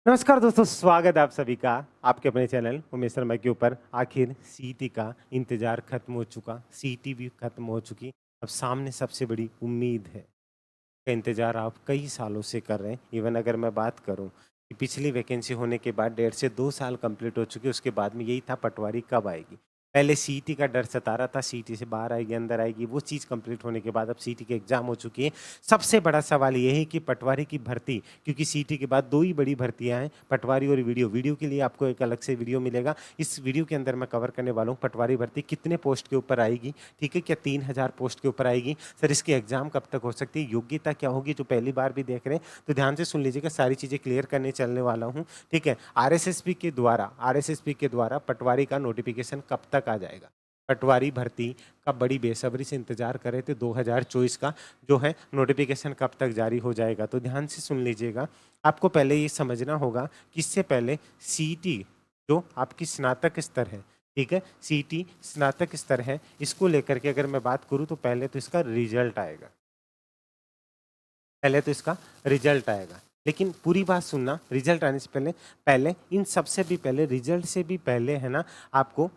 नमस्कार दोस्तों, स्वागत है आप सभी का आपके अपने चैनल उमेश शर्मा के ऊपर। आखिर सीईटी का इंतजार खत्म हो चुका, सीईटी भी खत्म हो चुकी। अब सामने सबसे बड़ी उम्मीद है का इंतजार आप कई सालों से कर रहे हैं। इवन अगर मैं बात करूं कि पिछली वैकेंसी होने के बाद 1.5 से 2 साल कंप्लीट हो चुके, उसके बाद में यही था पटवारी कब आएगी। पहले सीईटी का डर सता रहा था, सीईटी से बाहर आएगी अंदर आएगी, वो चीज़ कंप्लीट होने के बाद अब सीईटी के एग्जाम हो चुकी है। सबसे बड़ा सवाल ये है कि पटवारी की भर्ती, क्योंकि सीईटी के बाद 2 ही बड़ी भर्तियां हैं, पटवारी और वीडियो। वीडियो के लिए आपको एक अलग से वीडियो मिलेगा। इस वीडियो के अंदर मैं कवर करने वाला हूँ पटवारी भर्ती कितने पोस्ट के ऊपर आएगी, ठीक है, क्या 3000 पोस्ट के ऊपर आएगी, सर इसकी एग्जाम कब तक हो सकती है, योग्यता क्या होगी। जो पहली बार भी देख रहे हैं तो ध्यान से सुन लीजिएगा, सारी चीज़ें क्लियर करने चलने वाला हूँ, ठीक है। आरएसएसबी के द्वारा पटवारी का नोटिफिकेशन कब तक आ जाएगा, पटवारी भर्ती का बड़ी बेसब्री से इंतजार कर रहे थे। 2024 का जो है नोटिफिकेशन कब तक जारी हो जाएगा, तो ध्यान से सुन लीजिएगा। आपको पहले ये समझना होगा कि इससे पहले सीईटी जो आपकी स्नातक स्तर है, ठीक है, सीईटी स्नातक स्तर है, इसको लेकर के अगर मैं बात करूं तो पहले तो इसका रिजल्ट आएगा, लेकिन पूरी बात सुनना। रिजल्ट आने से पहले पहले इन सबसे भी पहले, रिजल्ट से भी पहले है ना, आपको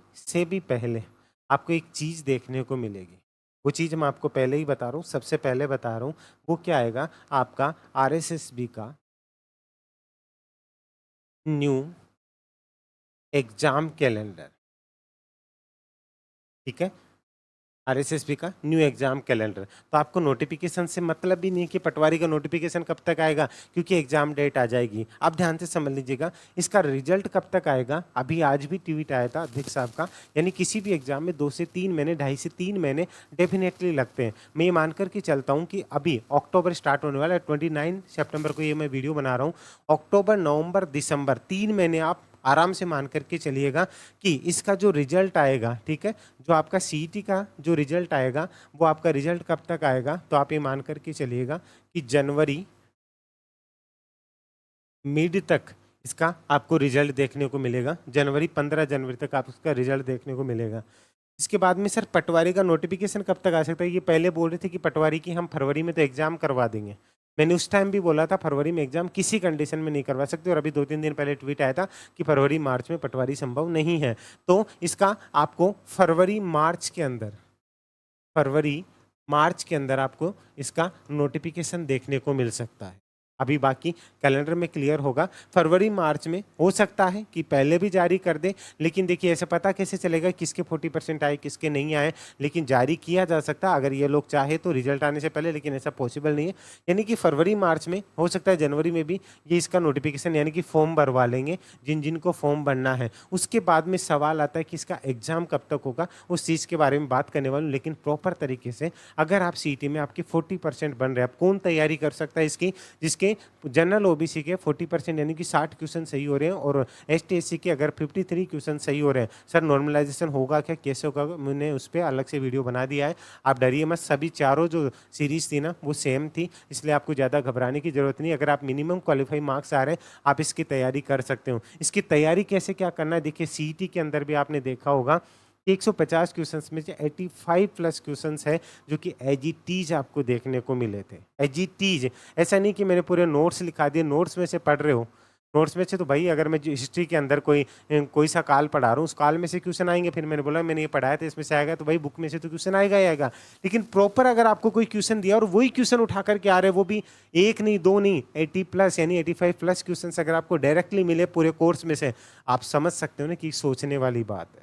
एक चीज देखने को मिलेगी। वो चीज मैं आपको पहले ही बता रहा हूँ, सबसे पहले बता रहा हूँ। वो क्या आएगा, आपका आरएसएसबी का न्यू एग्जाम कैलेंडर, ठीक है, आरएसएसबी का न्यू एग्जाम कैलेंडर। तो आपको नोटिफिकेशन से मतलब भी नहीं कि पटवारी का नोटिफिकेशन कब तक आएगा, क्योंकि एग्जाम डेट आ जाएगी। आप ध्यान से समझ लीजिएगा, इसका रिजल्ट कब तक आएगा। अभी आज भी ट्वीट आया था अध्यक्ष साहब का, यानी किसी भी एग्जाम में 2 से 3 महीने, 2.5 से 3 महीने डेफिनेटली लगते हैं। मैं ये मान करके चलता हूँ कि अभी अक्टूबर स्टार्ट होने वाला है, 29 सितंबर को ये मैं वीडियो बना रहा हूँ। अक्टूबर, नवंबर, दिसंबर, 3 महीने आप आराम से मान करके चलिएगा कि इसका जो रिजल्ट आएगा, ठीक है, जो आपका सीईटी का जो रिजल्ट आएगा, वो आपका रिजल्ट कब तक आएगा, तो आप ये मान करके चलिएगा कि जनवरी मिड तक इसका आपको रिजल्ट देखने को मिलेगा। जनवरी, 15 जनवरी तक आप इसका रिजल्ट देखने को मिलेगा। इसके बाद में सर पटवारी का नोटिफिकेशन कब तक आ सकता है। ये पहले बोल रहे थे कि पटवारी की हम फरवरी में तो एग्जाम करवा देंगे। मैंने उस टाइम भी बोला था फरवरी में एग्जाम किसी कंडीशन में नहीं करवा सकते, और अभी 2-3 दिन पहले ट्वीट आया था कि फरवरी मार्च में पटवारी संभव नहीं है। तो इसका आपको फरवरी मार्च के अंदर आपको इसका नोटिफिकेशन देखने को मिल सकता है। अभी बाकी कैलेंडर में क्लियर होगा। फरवरी मार्च में हो सकता है कि पहले भी जारी कर दे, लेकिन देखिए ऐसे पता कैसे चलेगा किसके 40% आए किसके नहीं आए। लेकिन जारी किया जा सकता है अगर ये लोग चाहे तो रिजल्ट आने से पहले, लेकिन ऐसा पॉसिबल नहीं है। यानी कि फरवरी मार्च में हो सकता है, जनवरी में भी ये इसका नोटिफिकेशन यानी कि फॉर्म भरवा लेंगे जिन जिन को फॉर्म भरना है। उसके बाद में सवाल आता है कि इसका एग्जाम कब तक होगा, उस चीज़ के बारे में बात करने वाले। लेकिन प्रॉपर तरीके से अगर आप सीईटी में आपके 40% बन रहे हैं, आप कौन तैयारी कर सकता है इसकी, जिसके जनरल ओबीसी के 40% यानी कि 60 क्वेश्चन सही हो रहे हैं, और एसटी एससी के अगर 53 क्वेश्चन सही हो रहे हैं। सर नॉर्मलाइजेशन होगा क्या, कैसे होगा, मैंने उस पर अलग से वीडियो बना दिया है, आप डरिए मत। सभी चारों जो सीरीज थी ना वो सेम थी, इसलिए आपको ज़्यादा घबराने की जरूरत नहीं। अगर आप मिनिमम क्वालिफाई मार्क्स आ रहे हैं, आप इसकी तैयारी कर सकते हो। इसकी तैयारी कैसे क्या करना है, देखिए सीईटी के अंदर भी आपने देखा होगा 150 क्वेश्चंस में से 85 प्लस क्वेश्चंस है जो कि एजीटीज आपको देखने को मिले थे। एजीटीज, ऐसा नहीं कि मैंने पूरे नोट्स लिखा दिए, नोट्स में से पढ़ रहे हो। नोट्स में से तो भाई अगर मैं जो हिस्ट्री के अंदर कोई सा काल पढ़ा रहा हूँ, उस काल में से क्वेश्चन आएंगे, फिर मैंने बोला मैंने ये पढ़ाया था इसमें से आएगा, तो भाई बुक में से तो क्वेश्चन आएगा ही आएगा। लेकिन प्रॉपर अगर आपको कोई क्वेश्चन दिया और वही क्वेश्चन उठा करके आ रहे, वो भी एक नहीं दो नहीं 80 प्लस यानी 85 प्लस क्वेश्चन अगर आपको डायरेक्टली मिले पूरे कोर्स में से, आप समझ सकते हो ना कि सोचने वाली बात है।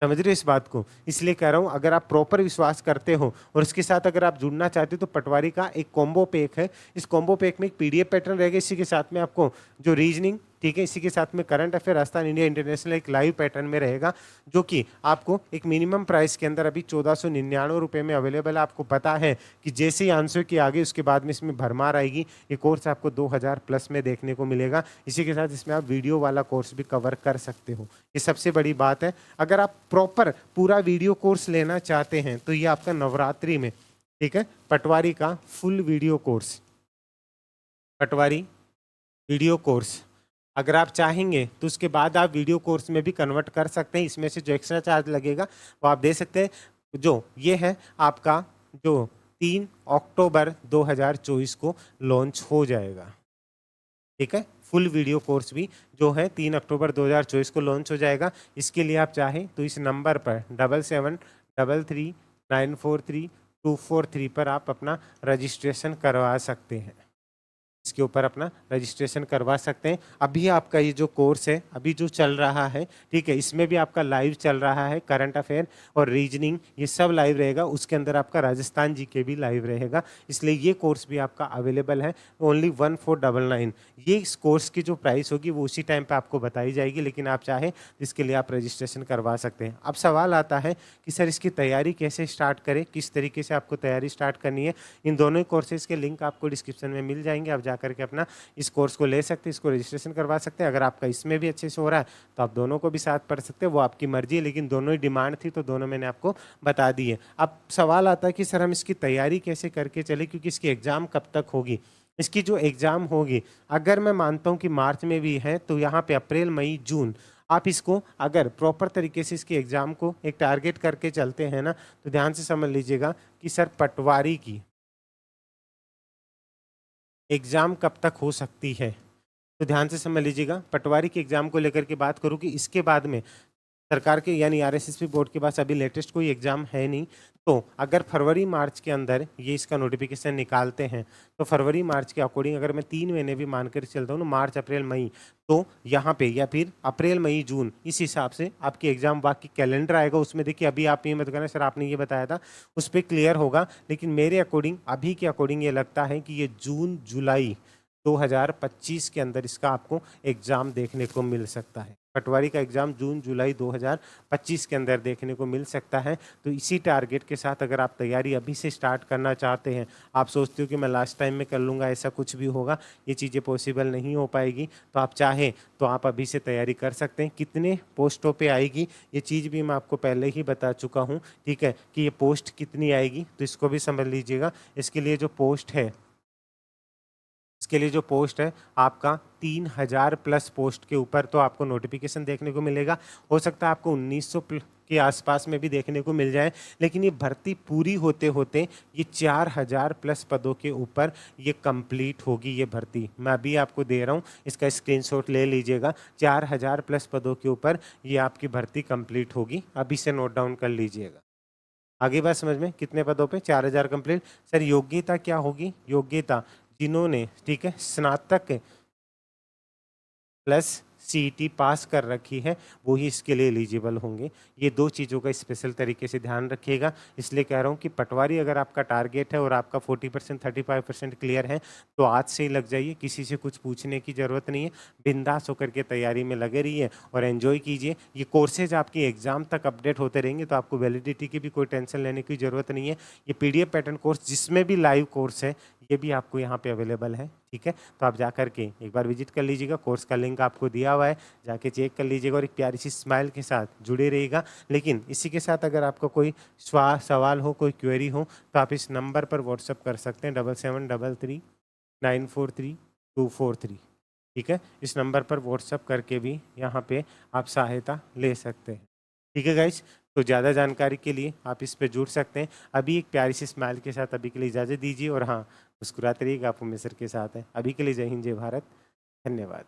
समझ रहे हो इस बात को, इसलिए कह रहा हूं अगर आप प्रॉपर विश्वास करते हो और इसके साथ अगर आप जुड़ना चाहते हो तो पटवारी का एक कॉम्बो पैक है। इस कॉम्बो पैक में एक पीडीएफ पैटर्न रहेगा, इसी के साथ में आपको जो रीजनिंग, ठीक है, इसी के साथ में current affair, Rajasthan India international एक लाइव पैटर्न में रहेगा, जो कि आपको एक मिनिमम प्राइस के अंदर अभी 1499 रुपये में अवेलेबल है। आपको पता है कि जैसे ही आंसर की आगे उसके बाद में इसमें भरमार आएगी, ये कोर्स आपको 2000 प्लस में देखने को मिलेगा। इसी के साथ इसमें आप वीडियो वाला कोर्स भी कवर कर सकते हो, ये सबसे बड़ी बात है। अगर आप प्रॉपर पूरा वीडियो कोर्स लेना चाहते हैं तो ये आपका नवरात्रि में, ठीक है, पटवारी का फुल वीडियो कोर्स, पटवारी वीडियो कोर्स अगर आप चाहेंगे तो उसके बाद आप वीडियो कोर्स में भी कन्वर्ट कर सकते हैं। इसमें से जो एक्स्ट्रा चार्ज लगेगा वो आप दे सकते हैं। जो ये है आपका जो 3 अक्टूबर 2024 को लॉन्च हो जाएगा, ठीक है, फुल वीडियो कोर्स भी जो है 3 अक्टूबर 2024 को लॉन्च हो जाएगा। इसके लिए आप चाहें तो इस नंबर पर 7733943243 पर आप अपना रजिस्ट्रेशन करवा सकते हैं। इसके ऊपर अपना रजिस्ट्रेशन करवा सकते हैं। अभी आपका ये जो कोर्स है अभी जो चल रहा है, ठीक है, इसमें भी आपका लाइव चल रहा है, करंट अफेयर और रीजनिंग ये सब लाइव रहेगा। उसके अंदर आपका राजस्थान जीके भी लाइव रहेगा, इसलिए ये कोर्स भी आपका अवेलेबल है ओनली 1499। ये इस कोर्स की जो प्राइस होगी वो उसी टाइम पे आपको बताई जाएगी, लेकिन आप चाहें इसके लिए आप रजिस्ट्रेशन करवा सकते हैं। अब सवाल आता है कि सर इसकी तैयारी कैसे स्टार्ट करें, किस तरीके से आपको तैयारी स्टार्ट करनी है। इन दोनों कोर्सेज के लिंक आपको डिस्क्रिप्शन में मिल जाएंगे, आप जाकर के अपना इस कोर्स को ले सकते हैं, इसको रजिस्ट्रेशन करवा सकते हैं। अगर आपका इसमें भी अच्छे से हो रहा है तो आप दोनों को भी साथ पढ़ सकते हैं, वो आपकी मर्जी है, लेकिन दोनों ही डिमांड थी तो दोनों मैंने आपको बता दी है। अब सवाल आता है कि सर हम इसकी तैयारी कैसे करके चले, क्योंकि इसकी एग्जाम कब तक होगी। इसकी जो एग्जाम होगी, अगर मैं मानता हूं कि मार्च में भी है तो यहाँ पे अप्रैल मई जून आप इसको अगर प्रॉपर तरीके से इसकी एग्जाम को एक टारगेट करके चलते हैं ना, तो ध्यान से समझ लीजिएगा कि सर पटवारी की एग्जाम कब तक हो सकती है। तो ध्यान से समझ लीजिएगा, पटवारी की एग्जाम को लेकर के बात करूँ कि इसके बाद में सरकार के यानी आरएसएसबी बोर्ड के पास अभी लेटेस्ट कोई एग्जाम है नहीं, तो अगर फरवरी मार्च के अंदर ये इसका नोटिफिकेशन निकालते हैं तो फरवरी मार्च के अकॉर्डिंग अगर मैं 3 महीने भी मानकर चलता हूँ ना, मार्च अप्रैल मई, तो यहाँ पे या फिर अप्रैल मई जून, इस हिसाब से आपकी एग्जाम बाकी कैलेंडर आएगा उसमें। देखिए अभी आप ये मत करना सर आपने ये बताया था, उस पर क्लियर होगा, लेकिन मेरे अकॉर्डिंग अभी के अकॉर्डिंग ये लगता है कि ये जून जुलाई 2025 के अंदर इसका आपको एग्जाम देखने को मिल सकता है। पटवारी का एग्जाम जून जुलाई 2025 के अंदर देखने को मिल सकता है। तो इसी टारगेट के साथ अगर आप तैयारी अभी से स्टार्ट करना चाहते हैं, आप सोचते हो कि मैं लास्ट टाइम में कर लूँगा, ऐसा कुछ भी होगा, ये चीज़ें पॉसिबल नहीं हो पाएगी। तो आप चाहें तो आप अभी से तैयारी कर सकते हैं। कितने पोस्टों पे आएगी ये चीज़ भी मैं आपको पहले ही बता चुका हूँ, ठीक है, कि ये पोस्ट कितनी आएगी, तो इसको भी समझ लीजिएगा। इसके लिए जो पोस्ट है, इसके लिए जो पोस्ट है आपका 3000 प्लस पोस्ट के ऊपर तो आपको नोटिफिकेशन देखने को मिलेगा। हो सकता है आपको 1900 के आसपास में भी देखने को मिल जाए, लेकिन ये भर्ती पूरी होते होते ये 4000 प्लस पदों के ऊपर ये कंप्लीट होगी ये भर्ती। मैं अभी आपको दे रहा हूँ, इसका स्क्रीनशॉट ले लीजिएगा। 4000 प्लस पदों के ऊपर ये आपकी भर्ती कंप्लीट होगी, अभी से नोट डाउन कर लीजिएगा। आगे बात समझ में, कितने पदों पे 4000 कंप्लीट। सर योग्यता क्या होगी, योग्यता जिन्होंने, ठीक है, स्नातक प्लस सीईटी पास कर रखी है वो ही इसके लिए एलिजिबल होंगे। ये दो चीज़ों का स्पेशल तरीके से ध्यान रखिएगा। इसलिए कह रहा हूँ कि पटवारी अगर आपका टारगेट है और आपका 40% 35% क्लियर है तो आज से ही लग जाइए, किसी से कुछ पूछने की ज़रूरत नहीं है। बिंदास होकर के तैयारी में लगे रहिए और एंजॉय कीजिए। ये कोर्सेज आपकी एग्जाम तक अपडेट होते रहेंगे, तो आपको वैलिडिटी की भी कोई टेंशन लेने की ज़रूरत नहीं है। ये पीडीएफ पैटर्न कोर्स जिसमें भी लाइव कोर्स है ये भी आपको यहाँ पे अवेलेबल है, ठीक है। तो आप जाकर के एक बार विजिट कर लीजिएगा, कोर्स का लिंक आपको दिया हुआ है, जाके चेक कर लीजिएगा और एक प्यारी सी स्माइल के साथ जुड़े रहिएगा। लेकिन इसी के साथ अगर आपका कोई सवाल हो, कोई क्वेरी हो, तो आप इस नंबर पर व्हाट्सअप कर सकते हैं 7733943243, ठीक है। इस नंबर पर व्हाट्सअप करके भी यहाँ पे आप सहायता ले सकते हैं, ठीक है गाइज। तो ज़्यादा जानकारी के लिए आप इस पर जुड़ सकते हैं। अभी एक प्यारी सी स्माइल के साथ अभी के लिए इजाज़त दीजिए, और हाँ, मुस्कुराते रहिएगा, आप उमेश सर के साथ हैं। अभी के लिए जय हिंद, जय भारत, धन्यवाद।